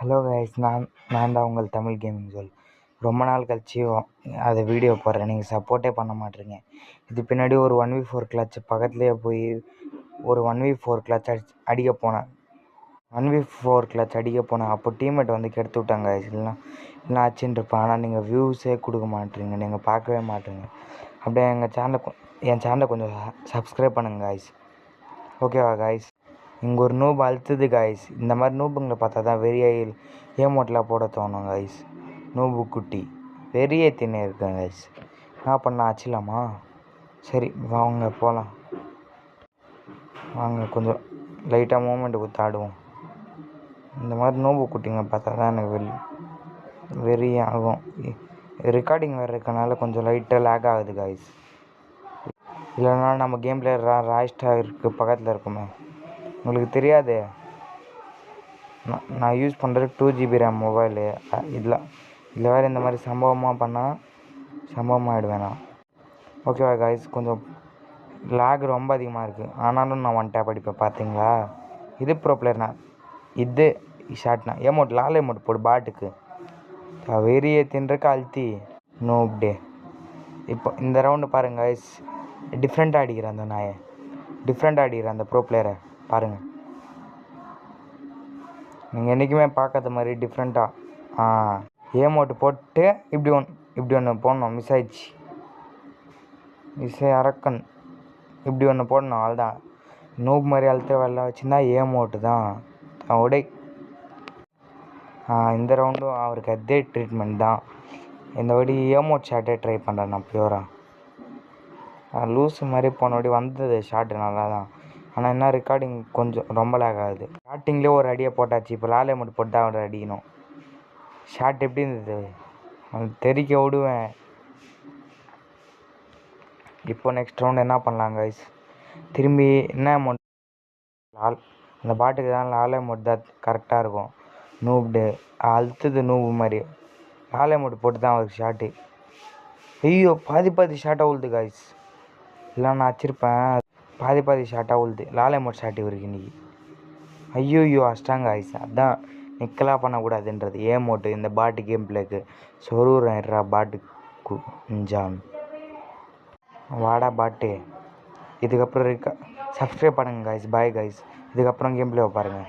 Hello guys, நான் தான் உங்கள் தமிழ் கேமிங் சொல். ரொம்ப நாள் கழிச்சு அதை வீடியோ போடுறேன். நீங்கள் சப்போர்ட்டே பண்ண மாட்டேறீங்க. இது பின்னாடி ஒரு 1v4 கிளச் பக்கத்துலேயே போய் ஒரு 1v4 கிளச் அடிக்க போனேன். 1v4 கிளச் அடிக்க போனேன். அப்போ டீம்மேட் வந்து கெடுத்து விட்டாங்க கைஸ். இல்லைனா ஆச்சுன்னு இருப்பேன். ஆனால் நீங்கள் வியூஸே கொடுக்க மாட்டேறீங்க, நீங்கள் பார்க்கவே மாட்டேறீங்க. அப்படியே என் சேனலை கொஞ்சம் சப்ஸ்கிரைப் பண்ணுங்கள் கைஸ். ஓகேவா கைஸ்? இங்கே ஒரு நூப் அழுத்துது கைஸ். இந்த மாதிரி நூபுங்களை பார்த்தா தான் வெறியாயில் ஏமோட்டில் போட தோணும் கைஸ். நூபு குட்டி வெறியே தின்னு இருக்கேன் கைஸ். என்ன பண்ண ஆச்சிலாமா? சரி வாங்க போகலாம். வாங்க கொஞ்சம் லைட்டாக மூமெண்ட்டு கொடுத்து ஆடுவோம். இந்த மாதிரி நூபு குட்டிங்க பார்த்தா தான் எனக்கு வெறியாகும். ரெக்கார்டிங் வேறு இருக்கனால கொஞ்சம் லைட்டாக லேக் ஆகுது கைஸ். இல்லைனா நம்ம கேம் பிளேயர் ராய்ஸ்டா இருக்குது பக்கத்தில் இருக்குமே, உங்களுக்கு தெரியாது. நான் யூஸ் பண்ணுறது 2GB ரேம் மொபைலு. இதில் வேறு இந்த மாதிரி சம்பவமாகிடுவேன் நான். ஓகேவா கைஸ்? கொஞ்சம் லேக் ரொம்ப அதிகமாக இருக்குது. ஆனாலும் நான் ஒன் டேப் அடிப்பேன் பார்த்தீங்களா? இது ப்ரோ பிளேயர்னா இது ஷார்ட்னா ஏமோட் லால் ஏமோட் போடு பாட்டுக்கு வெறியை தின்றக்கு அழுத்தி நோப்டே. இப்போ இந்த ரவுண்டு பாருங்கள் கைஸ், டிஃப்ரெண்ட்டாக அடிக்கிறேன். அந்த நாயை டிஃப்ரெண்ட்டாக அடிக்கிறேன். அந்த ப்ரோ பிளேயரை பாருங்கள். நீங்கள் என்றைக்குமே பார்க்காத மாதிரி டிஃப்ரெண்ட்டாக ஏமோட்டு போட்டு இப்படி ஒன்று போடணும். மிஸ் ஆயிடுச்சு. அரக்கன் இப்படி ஒன்று போடணும். அவ்வளோதான். நூப் மாதிரி அழுத்த வெள்ளை வச்சுருந்தா ஏமோட்டு தான் உடை. இந்த ரவுண்டும் அவருக்கு அதே ட்ரீட்மெண்ட் தான். இந்த வாட்டி ஏமோட் ஷார்ட்டே ட்ரை பண்ணுறேன் நான் பியூராக. லூஸு மாதிரி போனபடி வந்தது ஷார்ட்டு நல்லா தான். ஆனால் என்ன ரெக்கார்டிங் கொஞ்சம் ரொம்ப லேக் ஆகுது. ஸ்டார்டிங்லேயே ஒரு அடியை போட்டாச்சு. இப்போ லாலே மட்டும் போட்டு தான் அவரை அடிக்கணும். ஷார்ட் எப்படி இருந்தது? தெரிக்க விடுவேன். இப்போ நெக்ஸ்ட் ரவுண்ட் என்ன பண்ணலாம் கைஸ்? திரும்பி என்ன அமௌண்ட் அந்த பாட்டுக்கு தான் லாலே மோட் தான் கரெக்டாக இருக்கும். நூப்டு அழுத்துது நூபு மாதிரி. லாலே மோட் போட்டு தான் அவருக்கு ஷார்ட்டு. ஐயோ பாதி ஷார்ட்டாக உழுது கைஸ். இல்லை நான் வச்சிருப்பேன். பாதி ஷார்ட்டாக உழுது. லாலே மோட் ஷார்ட் இவருக்கு இன்றைக்கி. ஐயோ அஷ்டாங்க கைஸ். அதான் நிற்கலாம் பண்ணக்கூடாதுன்றது ஏமோட்டு இந்த பாட்டு கேம் பிளேக்கு சொருறா பாட்டுக்கு இஞ்சான் வாடா பாட்டு. இதுக்கப்புறம் சப்ஸ்கிரைப் பண்ணுங்கள் கைஸ். Bye guys. இதுக்கப்புறம் கேம் பிளேவை பாருங்கள்.